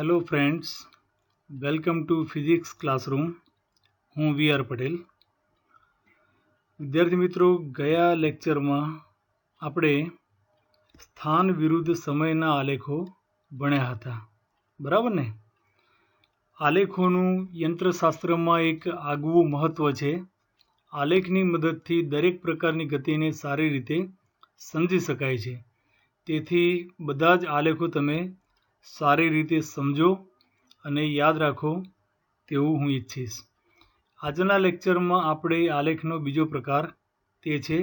Hello friends, welcome to physics classroom. હું VR. Patel. વિદ્યાર્થી મિત્રો, ગયા લેક્ચરમાં આપણે સ્થાન વિરુદ્ધ સમયના આલેખો ભણ્યા હતા, બરાબર ને? આલેખોનું યંત્રશાસ્ત્રમાં એક આગવું મહત્ત્વ છે. આલેખની મદદથી દરેક પ્રકારની ગતિને સારી રીતે સમજી શકાય છે. તેથી બધા જ આલેખો તમે સારી રીતે સમજો અને યાદ રાખો તેવું હું ઈચ્છીશ. આજના લેક્ચરમાં આપણે આલેખનો બીજો પ્રકાર, તે છે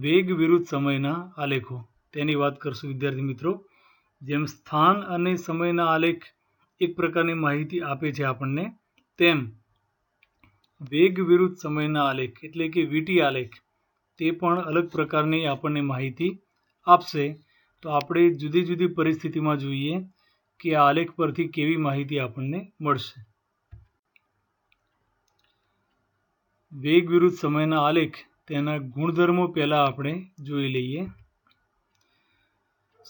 વેગ વિરુદ્ધ સમયના આલેખો. તેની વાત કરશું વિદ્યાર્થી મિત્રો. જેમ સ્થાન અને સમયના આલેખ એક પ્રકારની માહિતી આપે છે આપણને, તેમ વેગ વિરુદ્ધ સમયના આલેખ એટલે કે વીટી આલેખ તે પણ અલગ પ્રકારની આપણને માહિતી આપશે. તો આપણે જુદી જુદી પરિસ્થિતિમાં જોઈએ કે આ આલેખ પરથી કેવી માહિતી આપણને મળશે. વેગ વિરુદ્ધ સમયના આલેખ, તેના ગુણધર્મો પહેલાં આપણે જોઈ લઈએ.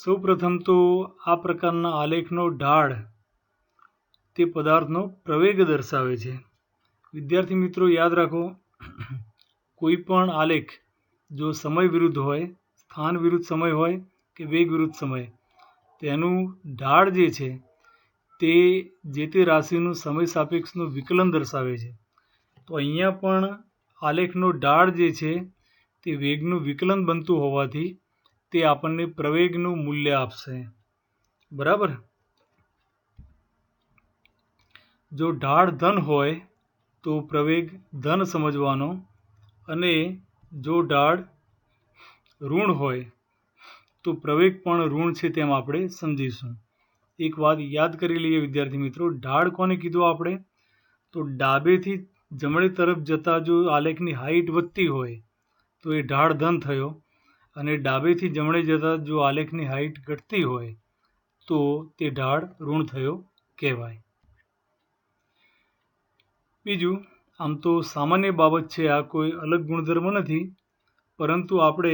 સૌપ્રથમ તો આ પ્રકારના આલેખનો ઢાળ તે પદાર્થનો પ્રવેગ દર્શાવે છે. વિદ્યાર્થી મિત્રો યાદ રાખો, કોઈ પણ આલેખ જો સમય વિરુદ્ધ હોય, સ્થાન વિરુદ્ધ સમય હોય કે વેગ વિરુદ્ધ સમય, તેનું ઢાળ જે છે તે જે તે રાશિનું સમય સાપેક્ષનું વિકલન દર્શાવે છે. તો અહીંયા પણ આલેખનો ઢાળ જે છે તે વેગનું વિકલન બનતું હોવાથી તે આપણને પ્રવેગનું મૂલ્ય આપશે, બરાબર? જો ઢાળ ધન હોય તો પ્રવેગ ધન સમજવાનો, અને જો ઢાળ ઋણ હોય તો પ્રવેગ પણ ઋણ છે તેમ આપણે સમજીશું. એક વાત યાદ કરી લઈએ વિદ્યાર્થી મિત્રો, ઢાળ કોને કીધું આપણે? તો ડાબેથી જમણી તરફ જતાં જો આલેખની હાઈટ વધતી હોય તો એ ઢાળ ધન થયો, અને ડાબેથી જમણે જતાં જો આલેખની હાઈટ ઘટતી હોય તો તે ઢાળ ઋણ થયો કહેવાય. બીજું, આમ તો સામાન્ય બાબત છે, આ કોઈ અલગ ગુણધર્મ નથી, પરંતુ આપણે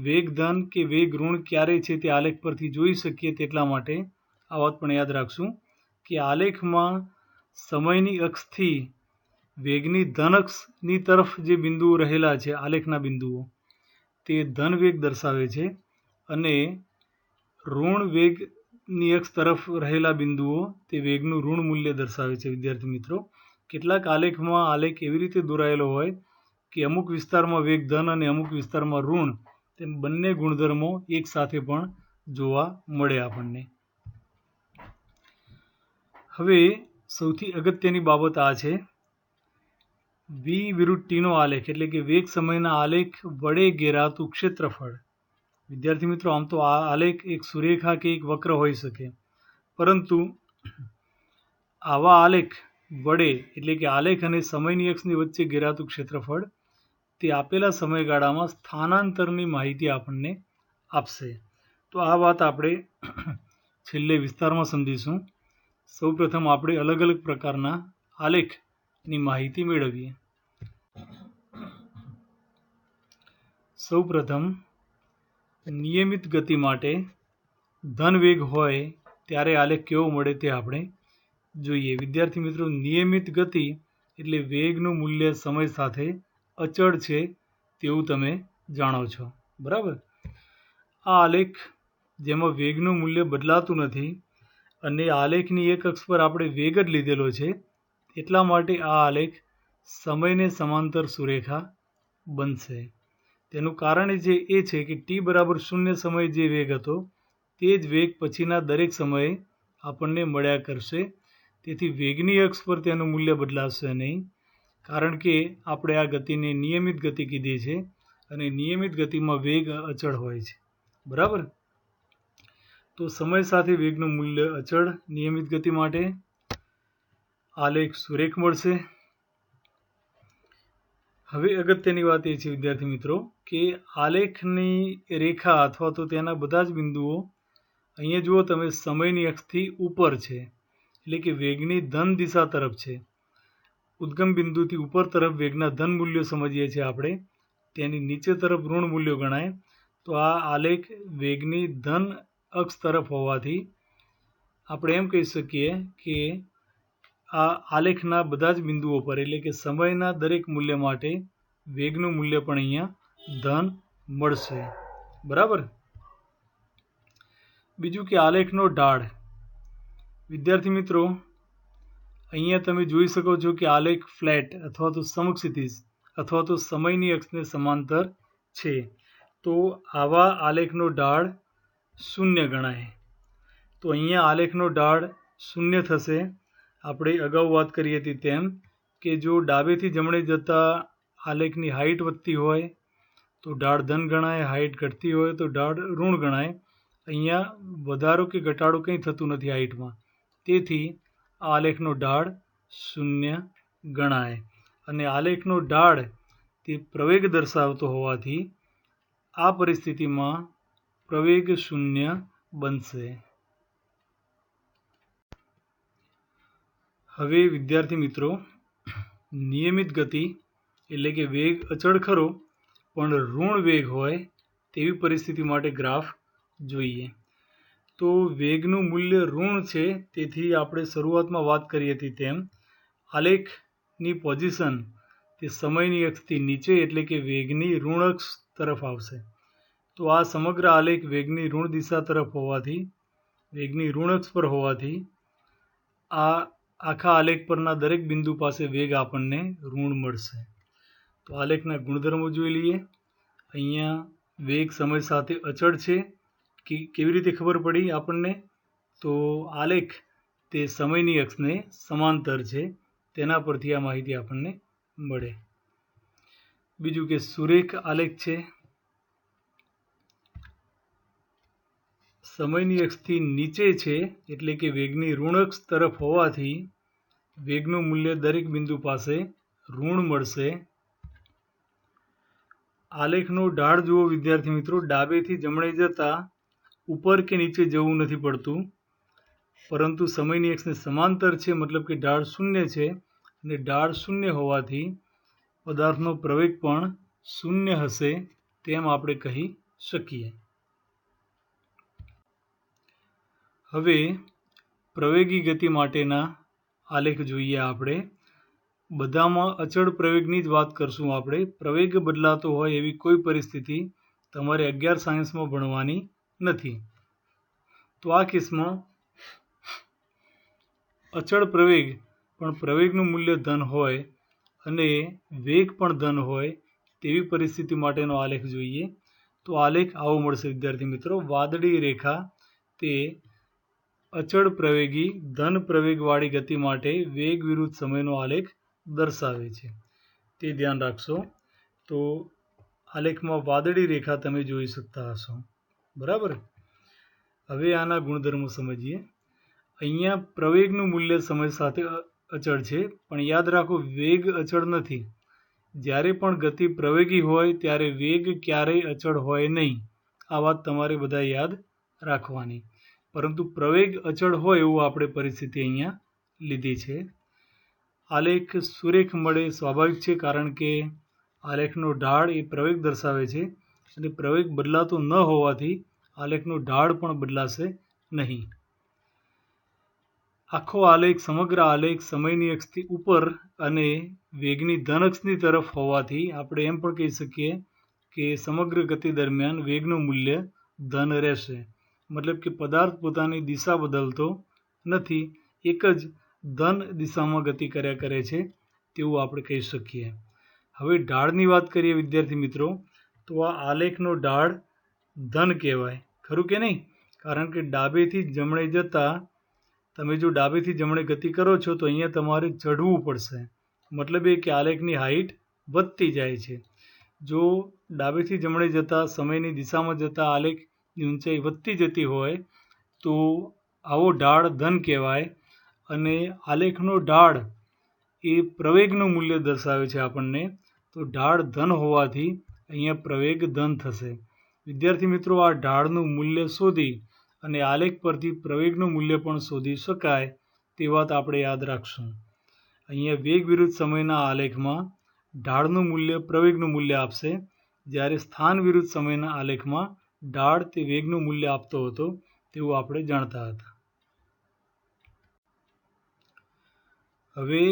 વેગ ધન કે વેગ ઋણ ક્યારે છે તે આલેખ પરથી જોઈ શકીએ, તેટલા માટે આ વાત પણ યાદ રાખશું કે આલેખમાં સમયની અક્ષથી વેગની ધન અક્ષની તરફ જે બિંદુઓ રહેલા છે, આલેખના બિંદુઓ, તે ધન વેગ દર્શાવે છે, અને ઋણ વેગની અક્ષ તરફ રહેલા બિંદુઓ તે વેગનું ઋણ મૂલ્ય દર્શાવે છે. વિદ્યાર્થી મિત્રો, કેટલાક આલેખમાં આલેખ એવી રીતે દોરાયેલો હોય કે અમુક વિસ્તારમાં વેગ ધન અને અમુક વિસ્તારમાં ઋણ, તેમ બંને ગુણધર્મો એક સાથે પણ જોવા મળે આપણને. હવે સૌથી અગત્યની બાબત આ છે, વી વિરુદ્ધ ટીનો આલેખ એટલે કે વેગ સમયના આલેખ વડે ઘેરાતું ક્ષેત્રફળ. વિદ્યાર્થી મિત્રો, આમ તો આ આલેખ એક સુરેખા કે એક વક્ર હોઈ શકે, પરંતુ આવા આલેખ વડે એટલે કે આલેખ અને સમયની અક્ષની વચ્ચે ઘેરાતું ક્ષેત્રફળ તે આપેલા સમયગાળામાં સ્થાનાંતરની માહિતી આપણને આપશે. તો આ વાત આપણે છેલ્લે વિસ્તારમાં સમજીશું. સૌપ્રથમ આપણે અલગ અલગ પ્રકારના આલેખની માહિતી મેળવીએ. સૌપ્રથમ નિયમિત ગતિ માટે ધન વેગ હોય ત્યારે આલેખ કેવો મળે તે આપણે જોઈએ. વિદ્યાર્થી મિત્રો, નિયમિત ગતિ એટલે વેગનું મૂલ્ય સમય સાથે અચળ છે તેવું તમે જાણો છો, બરાબર? આ આલેખ જેમાં વેગનું મૂલ્ય બદલાતું નથી અને આલેખની એક અક્ષ પર આપણે વેગ જ લીધેલો છે, એટલા માટે આ આલેખ સમયને સમાંતર સુરેખા બનશે. તેનું કારણ એ છે કે t બરાબર 0 સમયે જે વેગ હતો તે જ વેગ પછીના દરેક સમયે આપણને મળ્યા કરશે. તેથી વેગની અક્ષ પર તેનું મૂલ્ય બદલાશે નહીં, કારણ કે આપણે આ ગતિને નિયમિત ગતિ કીધી છે, અને નિયમિત ગતિમાં વેગ અચળ હોય છે, બરાબર? તો સમય સાથે વેગનું મૂલ્ય અચળ નિયમિત ગતિ માટે આલેખ સુરેખ મળશે. હવે અગત્યની વાત એ છે વિદ્યાર્થી મિત્રો કે આલેખની રેખા અથવા તો તેના બધા જ બિંદુઓ અહીંયા જુઓ તમે, સમયની અક્ષથી ઉપર છે, એટલે કે વેગની ધન દિશા તરફ છે. ઉદ્ગમ બિંદુથી ઉપર તરફ વેગના ધન મૂલ્યો સમજીએ છીએ આપણે, તેની નીચે તરફ ઋણ મૂલ્યો ગણાય. તો આ આલેખ વેગની ધન અક્ષ તરફ હોવાથી આપણે એમ કહી શકીએ કે આ આલેખના બધા જ બિંદુઓ પર એટલે કે સમયના દરેક મૂલ્ય માટે વેગનું મૂલ્ય પણ અહીંયા ધન મળશે. બરાબર. બીજું કે આલેખનો ઢાળ. વિદ્યાર્થી મિત્રો, અહીંયા તમે જોઈ શકો છો કે આલેખ ફ્લેટ અથવા તો સમક્ષિતિજ અથવા તો સમયની અક્ષને સમાંતર છે. તો આવા આલેખનો ઢાળ શૂન્ય ગણાય. તો અહીંયા આલેખનો ઢાળ શૂન્ય થશે. આપણે અગાઉ વાત કરી હતી તેમ કે જો ડાબેથી જમણે જતા આલેખની હાઇટ વધતી હોય તો ઢાળ ધન ગણાય, હાઇટ ઘટતી હોય તો ઢાળ ઋણ ગણાય. અહીંયા વધારો કે ઘટાડો કંઈ થતું નથી હાઇટમાં, તેથી આ આલેખનો ઢાળ શૂન્ય ગણાય. અને આલેખનો ઢાળ તે પ્રવેગ દર્શાવતો હોવાથી આ પરિસ્થિતિમાં પ્રવેગ શૂન્ય બનશે. હવે વિદ્યાર્થી મિત્રો, નિયમિત ગતિ એટલે કે વેગ અચળ ખરો પણ ઋણ વેગ હોય તેવી પરિસ્થિતિ માટે ગ્રાફ જોઈએ. તો વેગનું મૂલ્ય ઋણ છે, તેથી આપણે શરૂઆતમાં વાત કરી હતી તેમ આલેખની પોઝિશન તે સમયની અક્ષથી નીચે એટલે કે વેગની ઋણ અક્ષ તરફ આવશે. તો આ સમગ્ર આલેખ વેગની ઋણ દિશા તરફ હોવાથી, વેગની ઋણ અક્ષ પર હોવાથી આ આખા આલેખ પરના દરેક બિંદુ પાસે વેગ આપણને ઋણ મળશે. તો આલેખના ગુણધર્મો જોઈ લઈએ. અહીંયા વેગ સમય સાથે અચળ છે કે કેવી રીતે ખબર પડી આપણને? તો આલેખ તે સમયની અક્ષને સમાંતર છે, તેના પરથી આ માહિતી આપણને મળે. બીજું કે સુરેખ આલેખ છે. સમયની અક્ષથી નીચે છે એટલે કે વેગની ઋણ અક્ષ તરફ હોવાથી વેગનું મૂલ્ય દરેક બિંદુ પાસે ઋણ મળશે. આલેખનો ઢાળ જુઓ વિદ્યાર્થી મિત્રો, ડાબેથી જમણે જતા ઉપર કે નીચે જવું નથી પડતું, પરંતુ સમયની અક્ષને સમાંતર છે, મતલબ કે ઢાળ શૂન્ય છે. અને ઢાળ શૂન્ય હોવાથી પદાર્થનો પ્રવેગ પણ શૂન્ય હશે તેમ આપણે કહી શકીએ. હવે પ્રવેગી ગતિ માટેના આલેખ જોઈએ. આપણે બધામાં અચળ પ્રવેગની જ વાત કરશું. આપણે પ્રવેગ બદલાતો હોય એવી કોઈ પરિસ્થિતિ તમારે 11 સાયન્સમાં ભણવાની નથી. તો આ કેસમાં અચળ પ્રવેગ પણ પ્રવેગનું મૂલ્ય ધન હોય અને વેગ પણ ધન હોય તેવી પરિસ્થિતિ માટેનો આલેખ જોઈએ. તો આલેખ આવો મળશે વિદ્યાર્થી મિત્રો. વાદળી રેખા તે અચળ પ્રવેગી ધન પ્રવેગવાળી ગતિ માટે વેગ વિરુદ્ધ સમયનો આલેખ દર્શાવે છે, તે ધ્યાન રાખશો. તો આલેખમાં વાદળી રેખા તમે જોઈ શકતા હશો. બરાબર. હવે આના ગુણધર્મો સમજીએ. અહીંયા પ્રવેગનું મૂલ્ય સમય સાથે અચળ છે, પણ યાદ રાખો વેગ અચળ નથી. જ્યારે પણ ગતિ પ્રવેગી હોય ત્યારે વેગ ક્યારેય અચળ હોય નહીં. આ વાત તમારે બધા યાદ રાખવાની. પરંતુ પ્રવેગ અચળ હોય એવું આપણે પરિસ્થિતિ અહીંયા લીધી છે. આલેખ સુરેખ મળે સ્વાભાવિક છે, કારણ કે આલેખનો ઢાળ એ પ્રવેગ દર્શાવે છે અને પ્રવેગ બદલાતો ન હોવાથી આલેખનો ઢાળ પણ બદલાશે નહીં. આખો આલેખ, સમગ્ર આલેખ સમયની અક્ષથી ઉપર અને વેગની ધન અક્ષની તરફ હોવાથી આપણે એમ પણ કહી શકીએ કે સમગ્ર ગતિ દરમિયાન વેગનું મૂલ્ય ધન રહેશે. મતલબ કે પદાર્થ પોતાની દિશા બદલતો નથી, એક જ ધન દિશામાં ગતિ કર્યા કરે છે તેવું આપણે કહી શકીએ. હવે ઢાળની વાત કરીએ વિદ્યાર્થી મિત્રો, તો આ આલેખનો ઢાળ ધન કહેવાય. ખરું કે નહીં? કારણ કે ડાબેથી જમણે જતા તમે જો ડાબેથી જમણે ગતિ કરો છો તો અહીંયા તમારે ચઢવું પડશે. મતલબ એ કે આલેખની હાઇટ વધતી જાય છે. જો ડાબેથી જમણે જતા સમયની દિશામાં જતા આલેખની ઊંચાઈ વધતી જતી હોય તો આવો ઢાળ ધન કહેવાય. અને આલેખનો ઢાળ એ પ્રવેગનું મૂલ્ય દર્શાવે છે આપણને. તો ઢાળ ધન હોવાથી અહીંયા પ્રવેગ ધન થશે. વિદ્યાર્થી મિત્રો, આ ઢાળનું મૂલ્ય શોધી અને આલેખ પરથી પ્રવેગનું મૂલ્ય પણ શોધી શકાય તે વાત આપણે યાદ રાખશું. અહીંયા વેગ વિરુદ્ધ સમયના આલેખમાં ઢાળનું મૂલ્ય પ્રવેગનું મૂલ્ય આપશે, જ્યારે સ્થાન વિરુદ્ધ સમયના આલેખમાં ઢાળ તે વેગનું મૂલ્ય આપતો હતો તેવું આપણે જાણતા હતા. હવે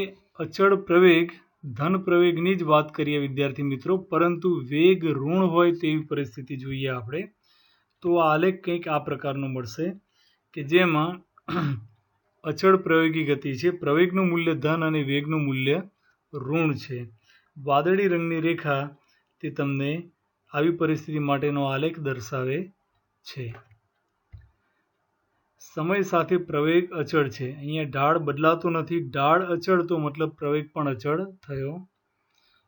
અચળ પ્રવેગ ધન પ્રવેગની જ વાત કરીએ વિદ્યાર્થી મિત્રો, પરંતુ વેગ ઋણ હોય તેવી પરિસ્થિતિ જોઈએ આપણે તો આ આલેખ કંઈક આ પ્રકારનો મળશે કે જેમાં અચળ પ્રવેગી ગતિ છે, પ્રવેગનું મૂલ્ય ધન અને વેગનું મૂલ્ય ઋણ છે. વાદળી રંગની રેખા તે તમને આવી પરિસ્થિતિ માટેનો આલેખ દર્શાવે છે. સમય સાથે પ્રવેગ અચળ છે. અહીંયા ઢાળ બદલાતો નથી, ઢાળ અચળ તો મતલબ પ્રવેગ પણ અચળ થયો.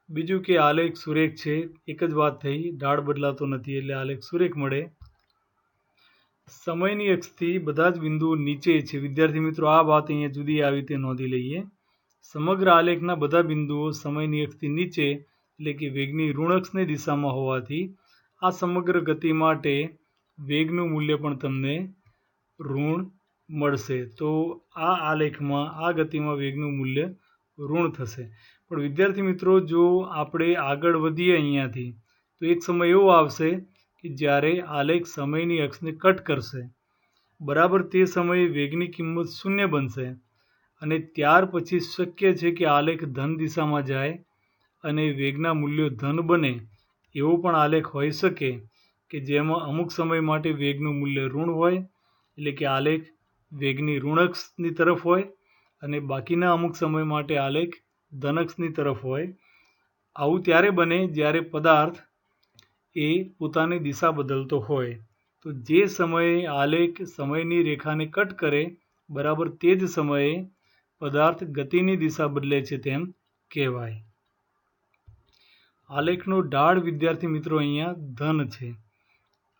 બીજું કે આલેખ સુરેખ છે, એક જ વાત થઈ, ઢાળ બદલાતો નથી એટલે આલેખ સુરેખ મળે. સમયની અક્ષથી બધા જ બિંદુઓ નીચે છે. વિદ્યાર્થી મિત્રો આ વાત અહીંયા જુદી આવી તે નોંધી લઈએ. સમગ્ર આલેખના બધા બિંદુઓ સમયની અક્ષથી નીચે એટલે કે વેગની ઋણ અક્ષની દિશામાં હોવાથી આ સમગ્ર ગતિ માટે વેગનું મૂલ્ય પણ તમને ઋણ મળશે. તો આ આલેખમાં આ ગતિમાં વેગનું મૂલ્ય ઋણ થશે. પણ વિદ્યાર્થી મિત્રો જો આપણે આગળ વધીએ અહીંયાથી તો એક સમય એવો આવશે કે જ્યારે આલેખ સમયની અક્ષને કટ કરશે, બરાબર તે સમયે વેગની કિંમત 0 બનશે અને ત્યાર પછી શક્ય છે કે આલેખ ધન દિશામાં જાય અને વેગના મૂલ્યો ધન બને. એવો પણ આલેખ હોઈ શકે કે જેમાં અમુક સમય માટે વેગનું મૂલ્ય ઋણ હોય એટલે કે આલેખ વેગની ઋણક્ષની તરફ હોય અને બાકીના અમુક સમય માટે આલેખ ધનક્ષની તરફ હોય. આવું ત્યારે બને જ્યારે પદાર્થ એ પોતાની દિશા બદલતો હોય. તો જે સમયે આલેખ સમયની રેખાને કટ કરે બરાબર તે જ સમયે પદાર્થ ગતિની દિશા બદલે છે તેમ કહેવાય. આલેખનો ઢાળ વિદ્યાર્થી મિત્રો અહીંયા ધન છે.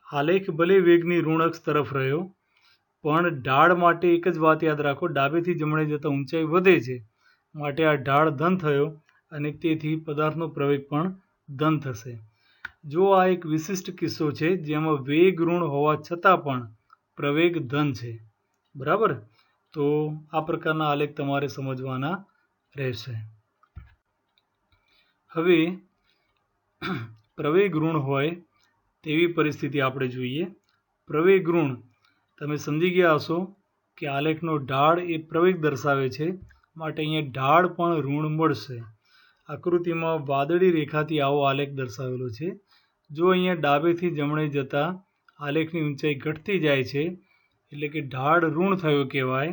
આલેખ ભલે વેગની ઋણ અક્ષ તરફ રહ્યો પણ ઢાળ માટે એક જ વાત યાદ રાખો, ડાબેથી જમણે જતાં ઊંચાઈ વધે છે માટે આ ઢાળ ધન થયો અને તેથી પદાર્થનો પ્રવેગ પણ ધન થશે. જો આ એક વિશિષ્ટ કિસ્સો છે જેમાં વેગ ઋણ હોવા છતાં પણ પ્રવેગ ધન છે, બરાબર. તો આ પ્રકારના આલેખ તમારે સમજવાના રહેશે. હવે પ્રવેગ ઋણ હોય તેવી પરિસ્થિતિ આપણે જોઈએ. પ્રવેગ ઋણ તમે સમજી ગયા હશો કે આલેખનો ઢાળ એ પ્રવેગ દર્શાવે છે માટે અહીંયા ઢાળ પણ ઋણ મળશે. આકૃતિમાં વાદળી રેખાથી આવો આલેખ દર્શાવેલો છે. જો અહીંયા ડાબેથી જમણે જતાં આલેખની ઊંચાઈ ઘટતી જાય છે એટલે કે ઢાળ ઋણ થયો કહેવાય,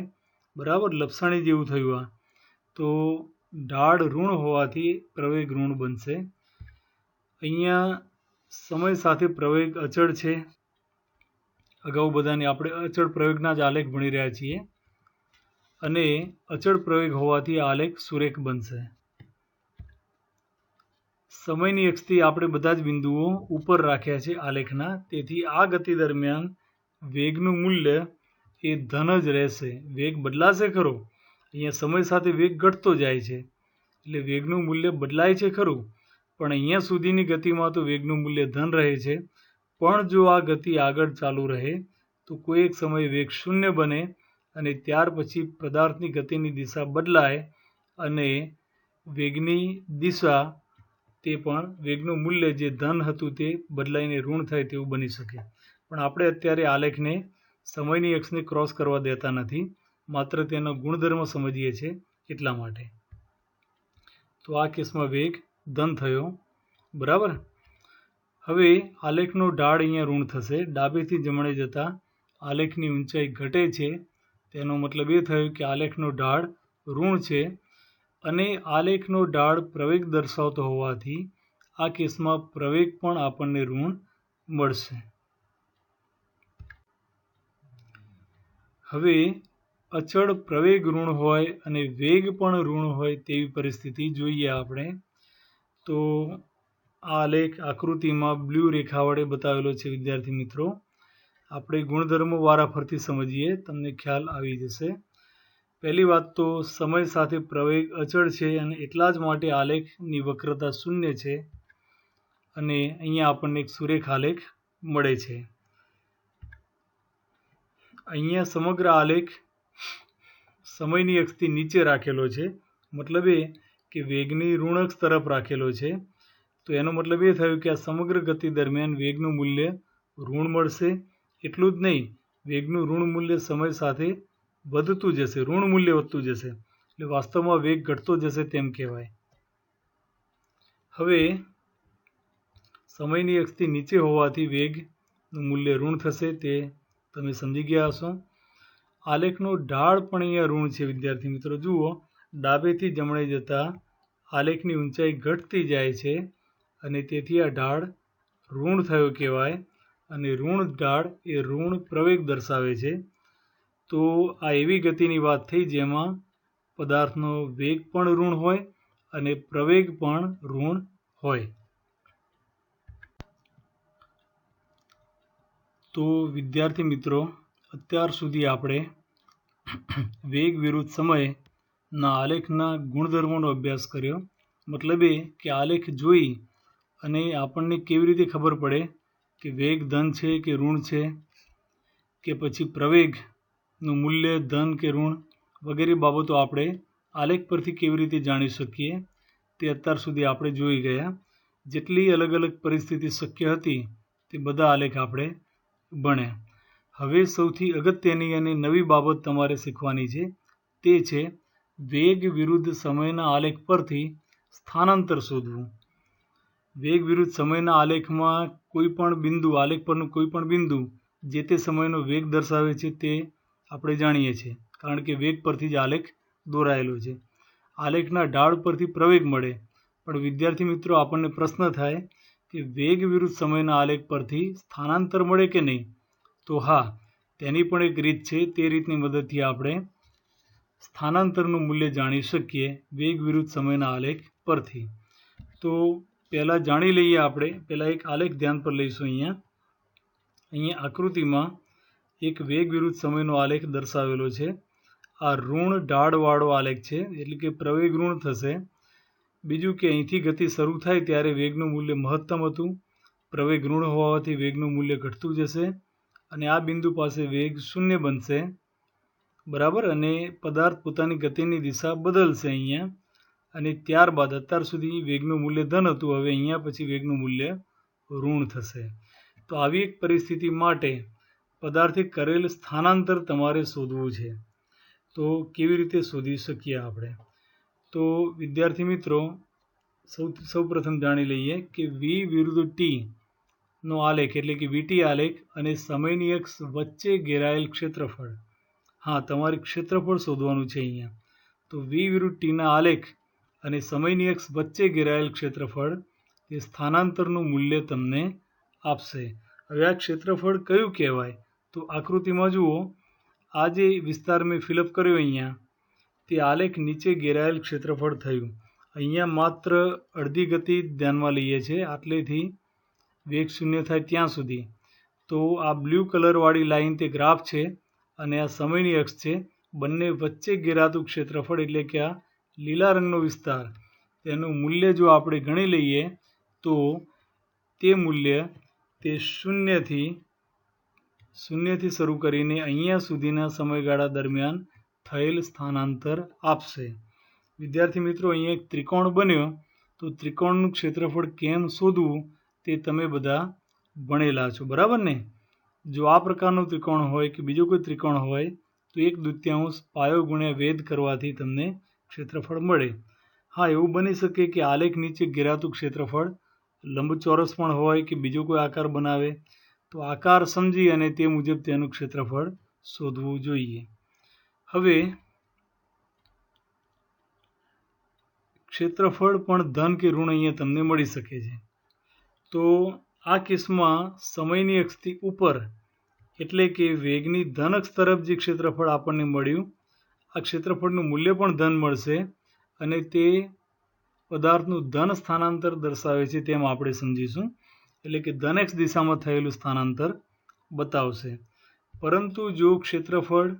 બરાબર, લપસણી જેવું થયું. આ તો ઢાળ ઋણ હોવાથી પ્રવેગ ઋણ બનશે. અહીંયા સમય સાથે પ્રવેગ અચળ છે. અગાઉ બધાને આપણે અચળ પ્રવેગના જ આલેખ ભણી રહ્યા છીએ અને અચળ પ્રવેગ હોવાથી આલેખ સુરેખ બનશે. સમયની અક્ષથી આપણે બધા જ બિંદુઓ ઉપર રાખ્યા છે આલેખના, તેથી આ ગતિ દરમિયાન વેગનું મૂલ્ય એ ધન જ રહેશે. વેગ બદલાશે ખરો, અહીંયા સમય સાથે વેગ ઘટતો જાય છે એટલે વેગનું મૂલ્ય બદલાય છે ખરું, પણ અહીંયા સુધીની ગતિમાં તો વેગનું મૂલ્ય ધન રહે છે. પણ જો આ ગતિ આગળ ચાલુ રહે તો કોઈ એક સમયે વેગ 0 બને અને ત્યાર પછી પદાર્થની ગતિની દિશા બદલાય અને વેગની દિશા તે પણ વેગનું મૂલ્ય જે ધન હતું તે બદલાઈને ઋણ થાય તેવું બની શકે. પણ આપણે અત્યારે આલેખને સમયની અક્ષને ક્રોસ કરવા દેતા નથી, માત્ર તેનો ગુણધર્મ સમજીએ છીએ એટલા માટે. તો આ કેસમાં વેગ ધન થયો, બરાબર. હવે આલેખનો ઢાળ અહીંયા ઋણ થશે. ડાબેથી જમણે જતાં આલેખની ઊંચાઈ ઘટે છે તેનો મતલબ એ થયો કે આલેખનો ઢાળ ઋણ છે અને આલેખનો ઢાળ પ્રવેગ દર્શાવતો હોવાથી આ કેસમાં પ્રવેગ પણ આપણને ઋણ મળશે. હવે અચળ પ્રવેગ ઋણ હોય અને વેગ પણ ઋણ હોય તેવી પરિસ્થિતિ જોઈએ આપણે. તો આ આલેખ આકૃતિમાં બ્લુ રેખા વડે બતાવેલો છે વિદ્યાર્થી મિત્રો. આપણે ગુણધર્મો વારાફરતી સમજીએ, તમને ખ્યાલ આવી જશે. પહેલી વાત તો સમય સાથે પ્રવેગ અચળ છે અને એટલા જ માટે આલેખની વક્રતા 0 છે અને અહીંયા આપણને એક સુરેખ આલેખ મળે છે. અહીંયા સમગ્ર આલેખ સમયની અક્ષથી નીચે રાખેલો છે, મતલબ એ કે વેગની ઋણ અક્ષ તરફ રાખેલો છે. તો એનો મતલબ એ થયો કે આ સમગ્ર ગતિ દરમિયાન વેગનું મૂલ્ય ઋણ મળશે. એટલું જ નહીં, વેગનું ઋણ મૂલ્ય સમય સાથે વધતું જશે, ઋણ મૂલ્ય વધતું જશે એટલે વાસ્તવમાં વેગ ઘટતો જશે તેમ કહેવાય. હવે સમયની અક્ષથી નીચે હોવાથી વેગનું મૂલ્ય ઋણ થશે, તે તમે સમજી ગયા હશો. આલેખનો ઢાળ પણ અહીંયા ઋણ છે વિદ્યાર્થી મિત્રો. જુઓ, ડાબેથી જમણે જતા આલેખની ઊંચાઈ ઘટતી જાય છે અને તેથી આ ઢાળ ઋણ થયો કહેવાય. અને ઋણ ઢાળ એ ઋણ પ્રવેગ દર્શાવે છે. તો આ એવી ગતિની વાત થઈ જેમાં પદાર્થનો વેગ પણ ઋણ હોય અને પ્રવેગ પણ ઋણ હોય. તો વિદ્યાર્થી મિત્રો, અત્યાર સુધી આપણે વેગ વિરુદ્ધ સમયના આલેખના ગુણધર્મોનો અભ્યાસ કર્યો. મતલબ એ કે આલેખ જોઈ અને આપણને કેવી રીતે ખબર પડે કે વેગ ધન છે કે ઋણ છે, કે પછી પ્રવેગનું મૂલ્ય ધન કે ઋણ વગેરે બાબતો આપણે આલેખ પરથી કેવી રીતે જાણી શકીએ, તે અત્યાર સુધી આપણે જોઈ ગયા. જેટલી અલગ અલગ પરિસ્થિતિ શક્ય હતી તે બધા આલેખ આપણે ભણ્યા. હવે સૌથી અગત્યની અને નવી બાબત તમારે શીખવાની છે, તે છે વેગ વિરુદ્ધ સમયના આલેખ પરથી સ્થાનાંતર શોધવું. વેગ વિરુદ્ધ સમયના આલેખમાં કોઈ પણ બિંદુ, આલેખ પરનું કોઈ પણ બિંદુ જે તે સમયનો વેગ દર્શાવે છે તે આપણે જાણીએ છીએ, કારણ કે વેગ પરથી જ આલેખ દોરાયેલો છે. આલેખના ઢાળ પરથી પ્રવેગ મળે, પણ વિદ્યાર્થી મિત્રો આપણને પ્રશ્ન થાય કે વેગ વિરુદ્ધ સમયના આલેખ પરથી સ્થાનાંતર મળે કે નહીં? તો હા, તેની પણ એક રીત છે. તે રીતની મદદથી આપણે સ્થાનાંતરનું મૂલ્ય જાણી શકીએ વેગ વિરુદ્ધ સમયના આલેખ પરથી. તો પહેલાં જાણી લઈએ આપણે. પહેલાં એક આલેખ ધ્યાન પર લઈશું. અહીંયા આકૃતિમાં એક વેગ વિરુદ્ધ સમયનો આલેખ દર્શાવેલો છે. આ ઋણ ઢાળવાળો આલેખ છે, એટલે કે પ્રવેગ ઋણ થશે. બીજું કે અહીંથી ગતિ શરૂ થાય ત્યારે વેગનું મૂલ્ય મહત્તમ હતું. પ્રવેગ ઋણ હોવાથી વેગનું મૂલ્ય ઘટતું જશે અને આ બિંદુ પાસે વેગ શૂન્ય બનશે, બરાબર. અને પદાર્થ પોતાની ગતિની દિશા બદલશે અહીંયા. અને ત્યારબાદ અત્યાર સુધી વેગનું મૂલ્ય ધન હતું, હવે અહીંયા પછી વેગનું મૂલ્ય ઋણ થશે. તો આવી એક પરિસ્થિતિ માટે પદાર્થે કરેલ સ્થાનાંતર તમારે શોધવું છે. તો કેવી રીતે શોધી શકીએ આપણે? તો વિદ્યાર્થી મિત્રો, સૌ પ્રથમ જાણી લઈએ કે વી વિરુદ્ધ ટી નો આલેખ, એટલે કે વીટી આલેખ અને સમયની અક્ષ વચ્ચે ઘેરાયેલ ક્ષેત્રફળ. હા, તમારે ક્ષેત્રફળ શોધવાનું છે અહીંયા. તો વી વિરુદ્ધ ટીના આલેખ અને સમયની અક્ષ વચ્ચે ઘેરાયેલ ક્ષેત્રફળ એ સ્થાનાંતરનું મૂલ્ય તમને આપશે. હવે આ ક્ષેત્રફળ કયું કહેવાય? તો આકૃતિમાં જુઓ, આ જે વિસ્તાર મેં ફિલઅપ કર્યો અહીંયા, તે આલેખ નીચે ઘેરાયેલ ક્ષેત્રફળ થયું. અહીંયા માત્ર અડધી ગતિ ધ્યાનમાં લઈએ છીએ, આટલેથી વેગ શૂન્ય થાય ત્યાં સુધી. તો આ બ્લુ કલરવાળી લાઈન તે ગ્રાફ છે અને આ સમયની અક્ષ છે. બંને વચ્ચે ઘેરાતું ક્ષેત્રફળ, એટલે કે આ લીલા રંગનો વિસ્તાર, તેનું મૂલ્ય જો આપણે ગણી લઈએ તો તે મૂલ્ય તે શૂન્યથી શરૂ કરીને અહીંયા સુધીના સમયગાળા દરમિયાન થયેલ સ્થાનાંતર આપશે. વિદ્યાર્થી મિત્રો, અહીંયા એક ત્રિકોણ બન્યો, તો ત્રિકોણનું ક્ષેત્રફળ કેમ શોધવું તે તમે બધા ભણેલા છો, બરાબર ને? જો આ પ્રકારનો ત્રિકોણ હોય કે બીજો કોઈ ત્રિકોણ હોય તો 1/2 પાયો ગુણ્યા વેધ કરવાથી તમને ક્ષેત્રફળ મળે. હા, એવું બની શકે કે આલેખ નીચે ઘેરાતું ક્ષેત્રફળ લંબચોરસ પણ હોય કે બીજો કોઈ આકાર બનાવે, તો આકાર સમજી અને તે મુજબ તેનું ક્ષેત્રફળ શોધવું જોઈએ. હવે ક્ષેત્રફળ પણ ધન કે ઋણ અહીંયા તમને મળી શકે છે. તો આ કેસમાં સમયની અક્ષથી ઉપર, એટલે કે વેગની ધન અક્ષ તરફ જે ક્ષેત્રફળ આપણને મળ્યું, આ ક્ષેત્રફળનું મૂલ્ય પણ ધન મળશે અને તે પદાર્થનું ધન સ્થાનાંતર દર્શાવે છે તેમ આપણે સમજીશું. એટલે કે ધન એક્સ દિશામાં થયેલું સ્થાનાંતર બતાવશે. પરંતુ જો ક્ષેત્રફળ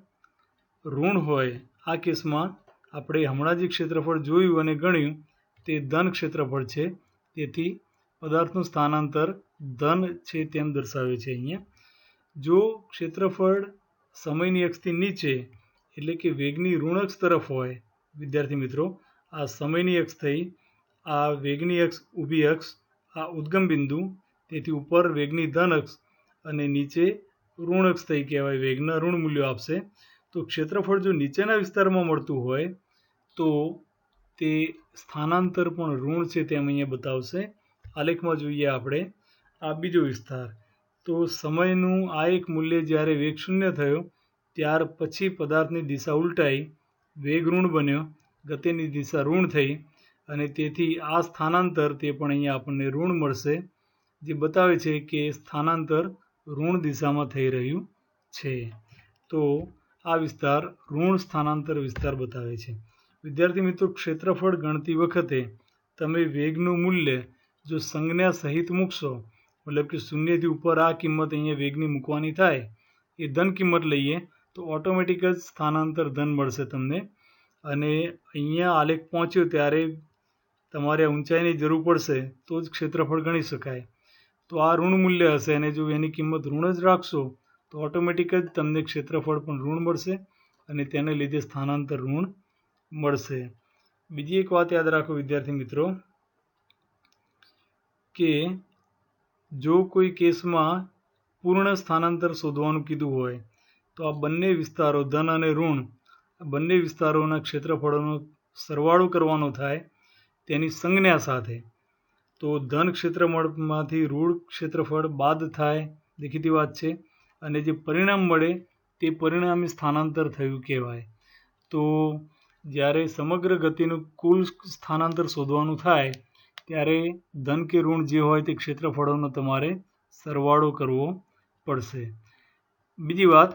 ઋણ હોય, આ કેસમાં આપણે હમણાં જે ક્ષેત્રફળ જોયું અને ગણ્યું તે ધન ક્ષેત્રફળ છે, તેથી પદાર્થનું સ્થાનાંતર ધન છે તેમ દર્શાવે છે અહીંયા. જો ક્ષેત્રફળ સમયની અક્ષથી નીચે, એટલે કે વેગની ઋણ અક્ષ તરફ હોય, વિદ્યાર્થી મિત્રો, આ સમયની અક્ષ થઈ, આ વેગની અક્ષ, ઊભી અક્ષ, આ ઉદ્ગમ બિંદુ, તેથી ઉપર વેગની ધન અક્ષ અને નીચે ઋણ અક્ષ થઈ કહેવાય, વેગના ઋણ મૂલ્યો આપશે. તો ક્ષેત્રફળ જો નીચેના વિસ્તારમાં મળતું હોય તો તે સ્થાનાંતર પણ ઋણ છે તેમ અહીંયા બતાવશે. આલેખમાં જોઈએ આપણે આ બીજો વિસ્તાર. તો સમયનું આ એક મૂલ્ય જ્યારે વેગ શૂન્ય થયો ત્યાર પછી પદાર્થની દિશા ઉલટાઈ, વેગ ઋણ બન્યો, ગતિની દિશા ઋણ થઈ અને તેથી આ સ્થાનાંતર તે પણ અહીંયા આપણને ઋણ મળશે, જે બતાવે છે કે સ્થાનાંતર ઋણ દિશામાં થઈ રહ્યું છે. તો આ વિસ્તાર ઋણ સ્થાનાંતર વિસ્તાર બતાવે છે. વિદ્યાર્થી મિત્રો, ક્ષેત્રફળ ગણતી વખતે તમે વેગનું મૂલ્ય જો સંજ્ઞા સહિત મૂકશો, મતલબ કે શૂન્યથી ઉપર આ કિંમત અહીંયા વેગની મૂકવાની થાય, એ ધન કિંમત લઈએ તો ઓટોમેટિક જ સ્થાનાંતર ધન મળશે તમને. અને અહીંયા આલેખ પહોંચ્યો ત્યારે તમારે ઊંચાઈની જરૂર પડશે તો જ ક્ષેત્રફળ ગણી શકાય. તો આ ઋણ મૂલ્ય હશે અને જો એની કિંમત ઋણ જ રાખશો તો ઓટોમેટિક જ તમને ક્ષેત્રફળ પણ ઋણ મળશે અને તેને લીધે સ્થાનાંતર ઋણ મળશે. બીજી એક વાત યાદ રાખો વિદ્યાર્થી મિત્રો, કે જો કોઈ કેસમાં પૂર્ણ સ્થાનાંતર શોધવાનું કીધું હોય તો આ બંને વિસ્તારો ધન અને ઋણ, આ બંને વિસ્તારોના ક્ષેત્રફળોનો સરવાળો કરવાનો થાય તેની સંજ્ઞા સાથે. તો ધન ક્ષેત્રફળમાંથી ઋણ ક્ષેત્રફળ બાદ થાય, દેખીતી વાત છે, અને જે પરિણામ મળે તે પરિણામી સ્થાનાંતર થયું કહેવાય. તો જ્યારે સમગ્ર ગતિનું કુલ સ્થાનાંતર શોધવાનું થાય ત્યારે ધન કે ઋણ જે હોય તે ક્ષેત્રફળોનો તમારે સરવાળો કરવો પડશે. બીજી વાત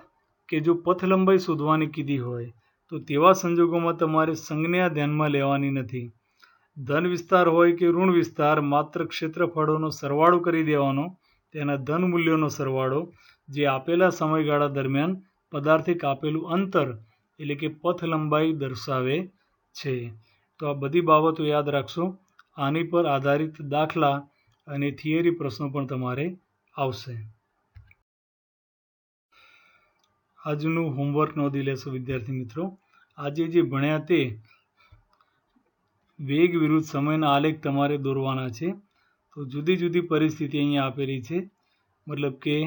કે જો પથ લંબાઈ શોધવાની કીધી હોય તો તેવા સંજોગોમાં તમારે સંજ્ઞા ધ્યાનમાં લેવાની નથી. ધન વિસ્તાર હોય કે ઋણ વિસ્તાર, માત્ર ક્ષેત્રફળોનો સરવાળો કરી દેવાનો, તેના ધન મૂલ્યોનો સરવાળો, જે આપેલા સમયગાળા દરમિયાન પદાર્થે કાપેલું અંતર એટલે કે પથ લંબાઈ દર્શાવે છે. તો આ બધી બાબતો યાદ રાખશો. આની પર આધારિત દાખલા અને થિયરી પ્રશ્નો પણ તમારે આવશે. આજનું હોમવર્ક નોંધી લેશો વિદ્યાર્થી મિત્રો. આજે જે ભણ્યા તે વેગ વિરુદ્ધ સમયના આલેખ તમારે દોરવાના છે. તો જુદી જુદી પરિસ્થિતિ અહીંયા આપેલી છે, મતલબ કે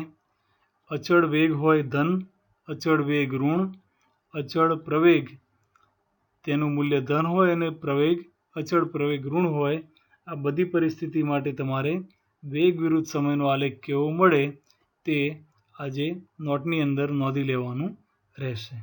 અચળ વેગ હોય ધન, અચળ વેગ ઋણ, અચળ પ્રવેગ તેનું મૂલ્ય ધન હોય અને અચળ પ્રવેગ ઋણ હોય. આ બધી પરિસ્થિતિ માટે તમારે વેગ વિરુદ્ધ સમયનો આલેખ કેવો મળે તે આજે નોટની અંદર નોંધી લેવાનું રહેશે.